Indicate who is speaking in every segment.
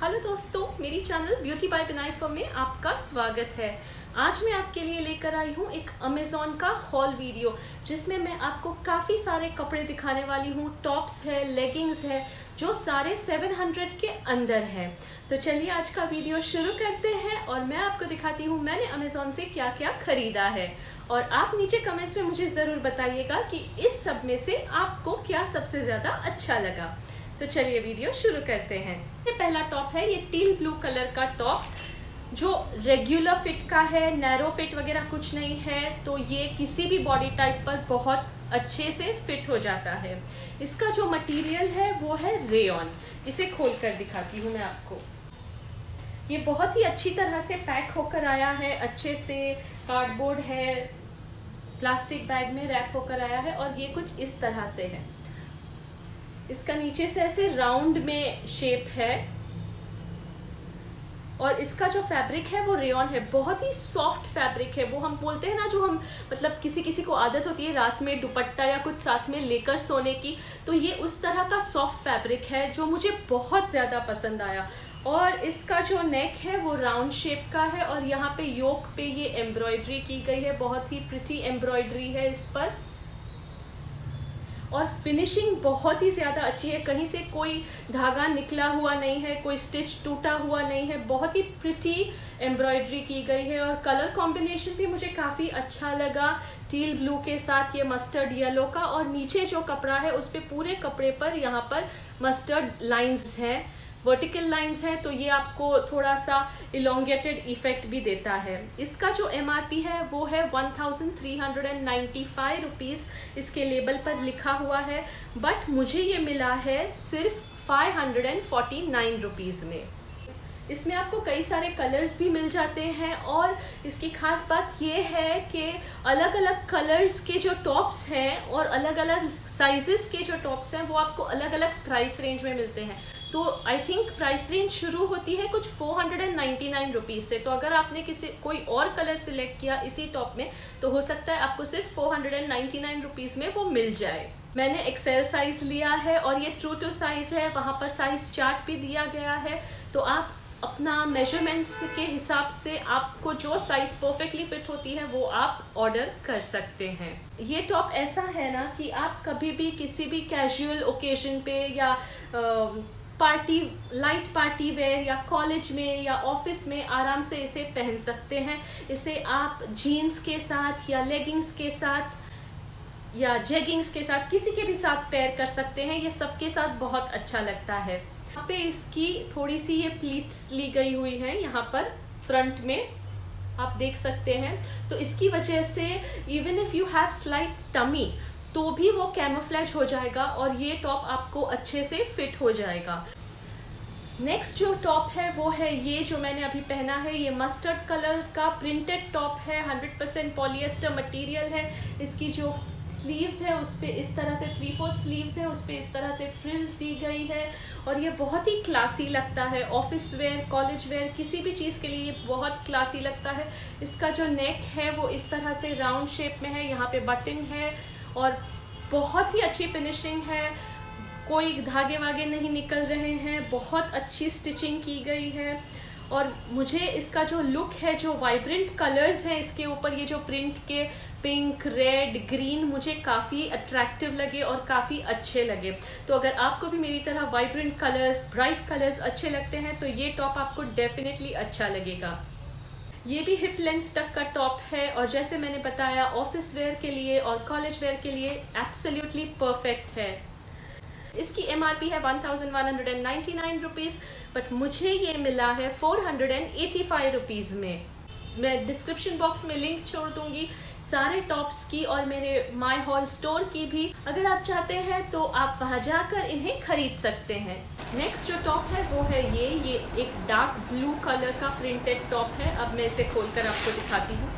Speaker 1: Hello दोस्तों, मेरी channel beauty bye बिनाई फॉर्म में आपका स्वागत है। आज मैं आपके लिए लेकर आई हूँ एक अमेज़ॉन का हॉल वीडियो, जिसमें मैं आपको काफ़ी सारे कपड़े दिखाने वाली हूँ। टॉप्स है, लेगिंग्स है, जो सारे 700 के अंदर है। तो चलिए आज का वीडियो शुरू करते हैं और मैं आपको दिखाती हूँ मैंने अमेज़ॉन से क्या क्या खरीदा है। और आप नीचे कमेंट्स में मुझे ज़रूर बताइएगा कि इस सब में से आपको क्या सबसे ज़्यादा अच्छा लगा। तो चलिए वीडियो शुरू करते हैं। ये पहला टॉप है, ये टील ब्लू कलर का टॉप, जो रेगुलर फिट का है, नैरो फिट वगैरह कुछ नहीं है। तो ये किसी भी बॉडी टाइप पर बहुत अच्छे से फिट हो जाता है। इसका जो मटेरियल है वो है रेयॉन। इसे खोल कर दिखाती हूँ मैं आपको। ये बहुत ही अच्छी तरह से पैक होकर आया है, अच्छे से कार्डबोर्ड है, प्लास्टिक बैग में रैप होकर आया है और ये कुछ इस तरह से है। इसका नीचे से ऐसे राउंड में शेप है और इसका जो फैब्रिक है वो रेयॉन है। बहुत ही सॉफ्ट फैब्रिक है। वो हम बोलते हैं ना, जो हम मतलब किसी किसी को आदत होती है रात में दुपट्टा या कुछ साथ में लेकर सोने की, तो ये उस तरह का सॉफ्ट फैब्रिक है जो मुझे बहुत ज़्यादा पसंद आया। और इसका जो नेक है वो राउंड शेप का है और यहाँ पे योक पे ये एम्ब्रॉयडरी की गई है। बहुत ही प्रिटी एम्ब्रॉयडरी है इस पर और फिनिशिंग बहुत ही ज़्यादा अच्छी है। कहीं से कोई धागा निकला हुआ नहीं है, कोई स्टिच टूटा हुआ नहीं है। बहुत ही प्रिटी एम्ब्रॉयडरी की गई है और कलर कॉम्बिनेशन भी मुझे काफ़ी अच्छा लगा। टील ब्लू के साथ ये मस्टर्ड येलो का, और नीचे जो कपड़ा है उस पर पूरे कपड़े पर यहाँ पर मस्टर्ड लाइंस हैं, वर्टिकल लाइंस है। तो ये आपको थोड़ा सा इलोंगेटेड इफेक्ट भी देता है। इसका जो MRP है वो है 1395 रुपीज़, इसके लेबल पर लिखा हुआ है। बट मुझे ये मिला है सिर्फ 549 रुपीज़ में। इसमें आपको कई सारे कलर्स भी मिल जाते हैं और इसकी खास बात ये है कि अलग अलग कलर्स के जो टॉप्स हैं और अलग अलग साइजेस के जो टॉप्स हैं वो आपको अलग अलग प्राइस रेंज में मिलते हैं। तो आई थिंक प्राइस रेंज शुरू होती है कुछ 499 रुपीज़ से। तो अगर आपने कोई और कलर सिलेक्ट किया इसी टॉप में, तो हो सकता है आपको सिर्फ 499 रुपीज़ में वो मिल जाए। मैंने एक्सेल साइज लिया है और ये ट्रू टू साइज है। वहाँ पर साइज चार्ट भी दिया गया है, तो आप अपना मेजरमेंट्स के हिसाब से आपको जो साइज परफेक्टली फिट होती है वो आप ऑर्डर कर सकते हैं। ये टॉप ऐसा है ना कि आप कभी भी किसी भी कैजुअल ओकेजन पे या पार्टी, लाइट पार्टी वेयर या कॉलेज में या ऑफिस में आराम से इसे पहन सकते हैं। इसे आप जीन्स के साथ या लेगिंग्स के साथ या जेगिंग्स के साथ, किसी के भी साथ पेयर कर सकते हैं। ये सबके साथ बहुत अच्छा लगता है। यहाँ पे इसकी थोड़ी सी ये प्लीट्स ली गई हुई है, यहाँ पर फ्रंट में आप देख सकते हैं। तो इसकी वजह से even if you have slight tummy तो भी वो कैमोफ्लेज हो जाएगा और ये टॉप आपको अच्छे से फिट हो जाएगा। नेक्स्ट जो टॉप है वो है ये जो मैंने अभी पहना है। ये मस्टर्ड कलर का प्रिंटेड टॉप है, 100% पॉलिएस्टर मटेरियल है। इसकी जो स्लीव्स है उस पे इस तरह से 3/4 स्लीव्स है, उस पे इस तरह से फ्रिल दी गई है और ये बहुत ही क्लासी लगता है। ऑफिस वेयर, कॉलेज वेयर, किसी भी चीज़ के लिए ये बहुत क्लासी लगता है। इसका जो नेक है वो इस तरह से राउंड शेप में है, यहाँ पे बटन है और बहुत ही अच्छी फिनिशिंग है। कोई धागे वागे नहीं निकल रहे हैं, बहुत अच्छी स्टिचिंग की गई है। और मुझे इसका जो लुक है, जो वाइब्रेंट कलर्स हैं इसके ऊपर, ये जो प्रिंट के पिंक, रेड, ग्रीन, मुझे काफ़ी अट्रैक्टिव लगे और काफ़ी अच्छे लगे। तो अगर आपको भी मेरी तरह वाइब्रेंट कलर्स, ब्राइट कलर्स अच्छे लगते हैं तो ये टॉप आपको डेफिनेटली अच्छा लगेगा। ये भी हिप लेंथ तक का टॉप है और जैसे मैंने बताया ऑफिस वेयर के लिए और कॉलेज वेयर के लिए एब्सोल्युटली परफेक्ट है। इसकी MRP है 1199 रुपीज़, बट मुझे ये मिला है 485 रुपीज़ में। मैं डिस्क्रिप्शन बॉक्स में लिंक छोड़ दूंगी सारे टॉप्स की और मेरे माय हॉल स्टोर की भी। अगर आप चाहते हैं तो आप वहां जाकर इन्हें खरीद सकते हैं। नेक्स्ट जो टॉप है वो है ये एक डार्क ब्लू कलर का प्रिंटेड टॉप है। अब मैं इसे खोलकर आपको दिखाती हूँ।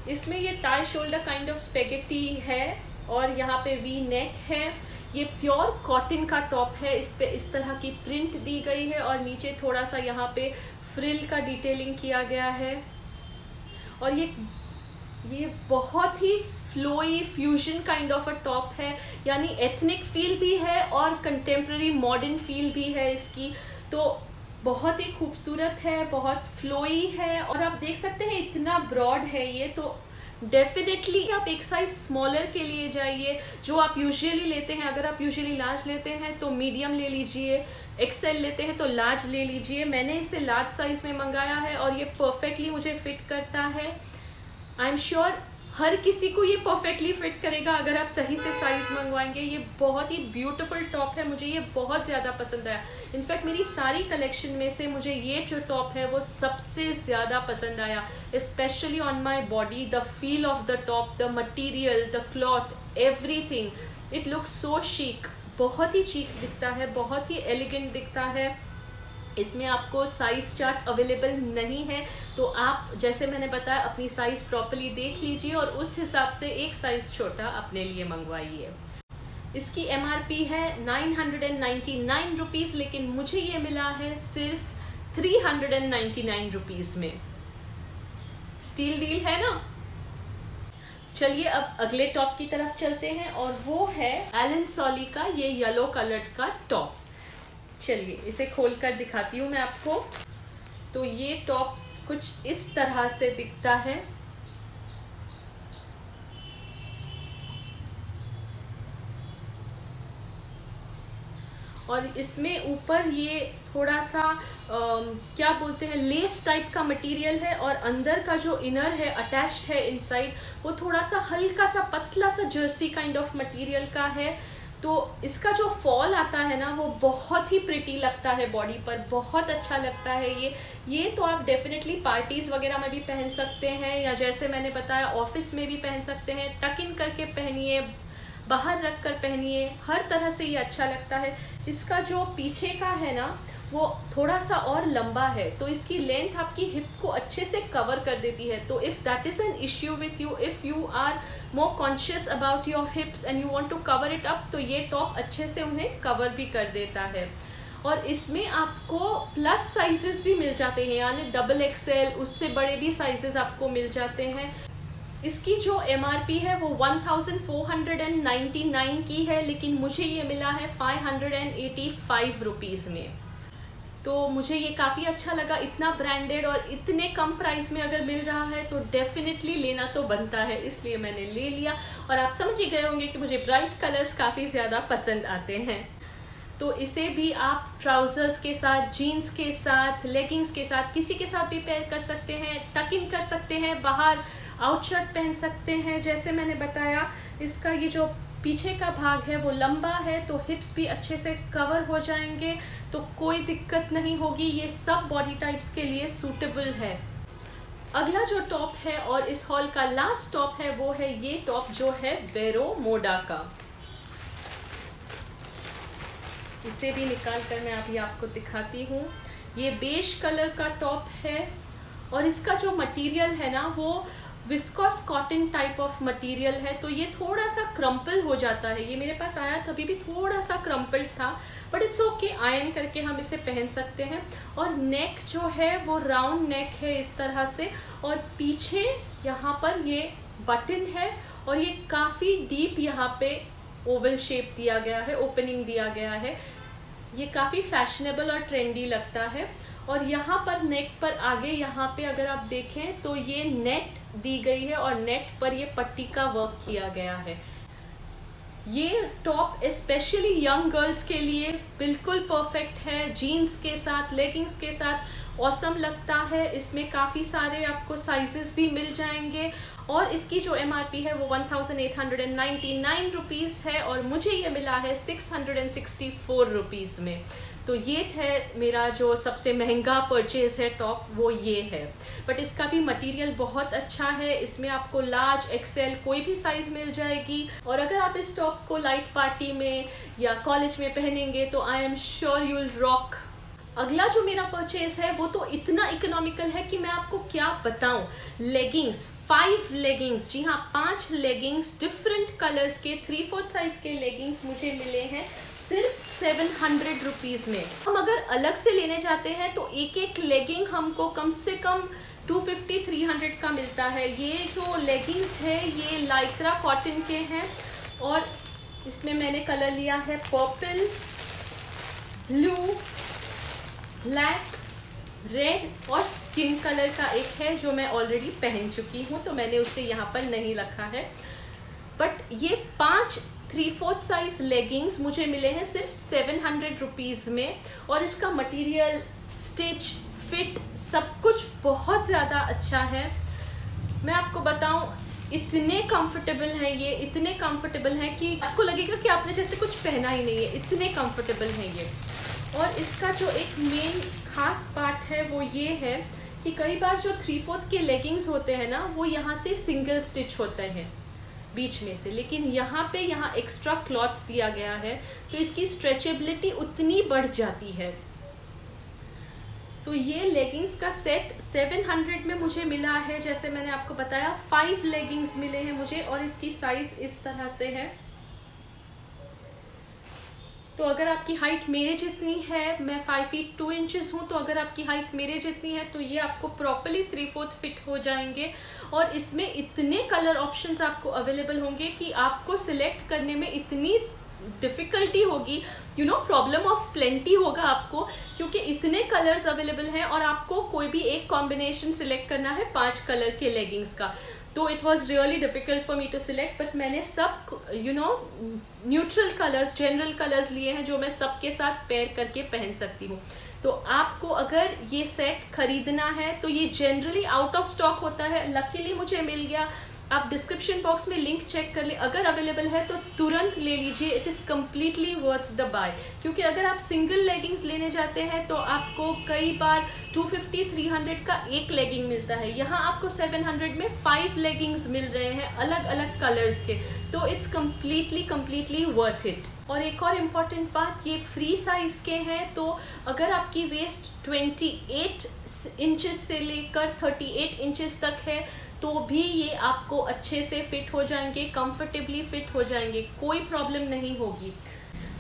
Speaker 1: इसमें ये tie shoulder kind of spaghetti है और यहाँ पे वी नेक है। ये प्योर कॉटन का टॉप है। इस पे इस तरह की प्रिंट दी गई है और नीचे थोड़ा सा यहाँ पे फ्रिल का डिटेलिंग किया गया है और ये बहुत ही flowy fusion kind of a top है, यानी एथनिक फील भी है और कंटेम्प्रेरी मॉडर्न फील भी है इसकी। तो बहुत ही खूबसूरत है, बहुत फ्लोई है, और आप देख सकते हैं इतना ब्रॉड है ये। तो डेफिनेटली आप एक साइज स्मॉलर के लिए जाइए, जो आप यूजुअली लेते हैं। अगर आप यूजुअली लार्ज लेते हैं तो मीडियम ले लीजिए, एक्सेल लेते हैं तो लार्ज ले लीजिए। मैंने इसे लार्ज साइज में मंगाया है और ये परफेक्टली मुझे फिट करता है। आई एम श्योर हर किसी को ये परफेक्टली फिट करेगा अगर आप सही से साइज मंगवाएंगे। ये बहुत ही ब्यूटीफुल टॉप है, मुझे ये बहुत ज़्यादा पसंद आया। इनफैक्ट मेरी सारी कलेक्शन में से मुझे ये जो टॉप है वो सबसे ज़्यादा पसंद आया, specially on my body. The feel of the top, the material, the cloth, everything, it looks so chic. बहुत ही शीक दिखता है, बहुत ही एलिगेंट दिखता है। इसमें आपको साइज चार्ट अवेलेबल नहीं है, तो आप जैसे मैंने बताया अपनी साइज प्रॉपर्ली देख लीजिए और उस हिसाब से एक साइज छोटा अपने लिए मंगवाइए। इसकी MRP है 999 रुपीज़, लेकिन मुझे ये मिला है सिर्फ 399 रुपीज़ में। स्टील डील है ना। चलिए अब अगले टॉप की तरफ चलते हैं, और वो है एलन सोली का ये येलो कलर का टॉप। चलिए इसे खोलकर दिखाती हूँ मैं आपको। तो ये टॉप कुछ इस तरह से दिखता है। और इसमें ऊपर ये थोड़ा सा क्या बोलते हैं, लेस टाइप का मटेरियल है, और अंदर का जो इनर है अटैच्ड है इनसाइड, वो थोड़ा सा हल्का सा पतला सा जर्सी काइंड ऑफ मटेरियल का है। तो इसका जो फॉल आता है ना वो बहुत ही प्रिटी लगता है बॉडी पर, बहुत अच्छा लगता है ये तो आप डेफिनेटली पार्टीज वगैरह में भी पहन सकते हैं, या जैसे मैंने बताया ऑफिस में भी पहन सकते हैं। टक इन करके पहनिए, बाहर रख कर पहनिए, हर तरह से ये अच्छा लगता है। इसका जो पीछे का है ना वो थोड़ा सा और लंबा है, तो इसकी लेंथ आपकी हिप को अच्छे से कवर कर देती है। तो if that is an issue with you, if you are more conscious about your hips and you want to cover it up, तो ये टॉप अच्छे से उन्हें कवर भी कर देता है। और इसमें आपको प्लस साइजेस भी मिल जाते हैं, यानी डबल XL, उससे बड़े भी साइजेस आपको मिल जाते हैं। इसकी जो MRP है वो 1499 की है, लेकिन मुझे ये मिला है 585 रुपीज़ में। तो मुझे ये काफ़ी अच्छा लगा। इतना ब्रांडेड और इतने कम प्राइस में अगर मिल रहा है तो डेफिनेटली लेना तो बनता है, इसलिए मैंने ले लिया। और आप समझ ही गए होंगे कि मुझे ब्राइट कलर्स काफ़ी ज़्यादा पसंद आते हैं। तो इसे भी आप ट्राउजर्स के साथ, जीन्स के साथ, लेगिंग्स के साथ, किसी के साथ भी पेयर कर सकते हैं, टक इन कर सकते हैं, बाहर आउटशर्ट पहन सकते हैं। जैसे मैंने बताया इसका ये जो पीछे का भाग है वो लंबा है, तो हिप्स भी अच्छे से कवर हो जाएंगे, तो कोई दिक्कत नहीं होगी। ये सब बॉडी टाइप्स के लिए सूटेबल है। अगला जो टॉप है और इस हॉल का लास्ट टॉप है वो है ये टॉप जो है वेरो मोडा का। इसे भी निकाल कर मैं अभी आपको दिखाती हूँ। ये बेज कलर का टॉप है और इसका जो मटेरियल है ना वो viscose cotton type of material है, तो ये थोड़ा सा क्रम्पल हो जाता है। ये मेरे पास आया तभी भी थोड़ा सा क्रम्पल था, बट इट्स ओके, आयरन करके हम इसे पहन सकते हैं। और नेक जो है वो राउंड नेक है इस तरह से, और पीछे यहाँ पर ये बटन है और ये काफ़ी डीप यहाँ पे ओवल शेप दिया गया है, ओपनिंग दिया गया है। ये काफ़ी फैशनेबल और ट्रेंडी लगता है। और यहाँ पर नेक पर आगे यहाँ पे अगर आप देखें तो ये नेट दी गई है और नेट पर ये पट्टी का वर्क किया गया है। ये टॉप स्पेशली यंग गर्ल्स के लिए बिल्कुल परफेक्ट है। जीन्स के साथ, लेगिंग्स के साथ ऑसम लगता है। इसमें काफ़ी सारे आपको साइजेस भी मिल जाएंगे और इसकी जो MRP है वो 1899 रुपीज़ है और मुझे ये मिला है 664 रुपीज़ में। तो ये थे मेरा जो सबसे महंगा परचेज है टॉप, वो ये है। बट इसका भी मटेरियल बहुत अच्छा है। इसमें आपको लार्ज, XL कोई भी साइज मिल जाएगी। और अगर आप इस टॉप को लाइट पार्टी में या कॉलेज में पहनेंगे तो I am sure you will rock. अगला जो मेरा परचेज है वो तो इतना इकोनॉमिकल है कि मैं आपको क्या बताऊं। लेगिंग्स, 5 लेगिंग्स, जी हाँ 5 लेगिंग्स डिफरेंट कलर्स के 3/4 साइज के लेगिंग्स मुझे मिले हैं सिर्फ 700 रुपीज़ में। हम अगर अलग से लेने जाते हैं तो एक एक लेगिंग हमको कम से कम 250-300 का मिलता है। ये जो लेगिंग्स है ये लाइक्रा कॉटन के हैं और इसमें मैंने कलर लिया है पर्पल, ब्लू, ब्लैक, रेड और स्किन कलर का एक है जो मैं ऑलरेडी पहन चुकी हूँ, तो मैंने उसे यहाँ पर नहीं रखा है। बट ये 5 3/4 साइज लेगिंग्स मुझे मिले हैं सिर्फ 700 रुपीज़ में, और इसका मटेरियल, स्टिच, फिट सब कुछ बहुत ज़्यादा अच्छा है। मैं आपको बताऊं, इतने कंफर्टेबल हैं ये, इतने कंफर्टेबल हैं कि आपको लगेगा कि आपने जैसे कुछ पहना ही नहीं है, इतने कंफर्टेबल हैं ये। और इसका जो एक मेन खास पार्ट है वो ये है कि कई बार जो 3/4 के लेगिंग्स होते हैं ना, वो यहाँ से सिंगल स्टिच होते हैं बीच में से, लेकिन यहाँ पे एक्स्ट्रा क्लॉथ दिया गया है, तो इसकी स्ट्रेचेबिलिटी उतनी बढ़ जाती है। तो ये लेगिंग्स का सेट 700 में मुझे मिला है। जैसे मैंने आपको बताया 5 लेगिंग्स मिले हैं मुझे, और इसकी साइज इस तरह से है। तो अगर आपकी हाइट मेरे जितनी है, मैं 5 फीट 2 इंचेस हूँ, तो अगर आपकी हाइट मेरे जितनी है तो ये आपको प्रॉपरली 3/4 फिट हो जाएंगे। और इसमें इतने कलर ऑप्शंस आपको अवेलेबल होंगे कि आपको सिलेक्ट करने में इतनी डिफिकल्टी होगी, प्रॉब्लम ऑफ प्लेंटी होगा आपको, क्योंकि इतने कलर्स अवेलेबल हैं और आपको कोई भी एक कॉम्बिनेशन सिलेक्ट करना है 5 कलर के लेगिंग्स का। तो it was really difficult for me to select, but मैंने सब न्यूट्रल कलर्स, जनरल कलर्स लिए हैं जो मैं सबके साथ पेयर करके पहन सकती हूँ। तो आपको अगर ये सेट खरीदना है तो ये जनरली आउट ऑफ स्टॉक होता है, लकीली मुझे मिल गया। आप डिस्क्रिप्शन बॉक्स में लिंक चेक कर ले, अगर अवेलेबल है तो तुरंत ले लीजिए, it is completely worth the buy. क्योंकि अगर आप सिंगल लेगिंग्स लेने जाते हैं तो आपको कई बार 250-300 का एक लेगिंग मिलता है, यहाँ आपको 700 में 5 लेगिंग्स मिल रहे हैं अलग अलग कलर्स के, तो इट्स कम्प्लीटली वर्थ इट। और एक और इम्पॉर्टेंट बात, ये फ्री साइज के हैं, तो अगर आपकी वेस्ट 28 इंचेस से लेकर 38 इंचेस तक है तो भी ये आपको अच्छे से फिट हो जाएंगे, कंफर्टेबली फिट हो जाएंगे, कोई प्रॉब्लम नहीं होगी।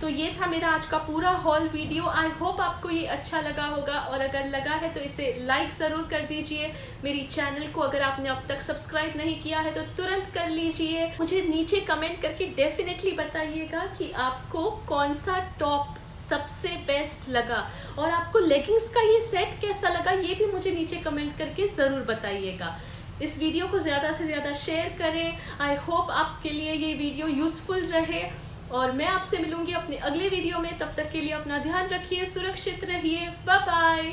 Speaker 1: तो ये था मेरा आज का पूरा हॉल वीडियो। आई होप आपको ये अच्छा लगा होगा, और अगर लगा है तो इसे लाइक ज़रूर कर दीजिए। मेरी चैनल को अगर आपने अब तक सब्सक्राइब नहीं किया है तो तुरंत कर लीजिए। मुझे नीचे कमेंट करके डेफिनेटली बताइएगा कि आपको कौन सा टॉप सबसे बेस्ट लगा, और आपको लेगिंग्स का ये सेट कैसा लगा, ये भी मुझे नीचे कमेंट करके ज़रूर बताइएगा। इस वीडियो को ज़्यादा से ज़्यादा शेयर करें। आई होप आपके लिए ये वीडियो यूज़फुल रहे, और मैं आपसे मिलूंगी अपने अगले वीडियो में। तब तक के लिए अपना ध्यान रखिए, सुरक्षित रहिए, बाय बाय।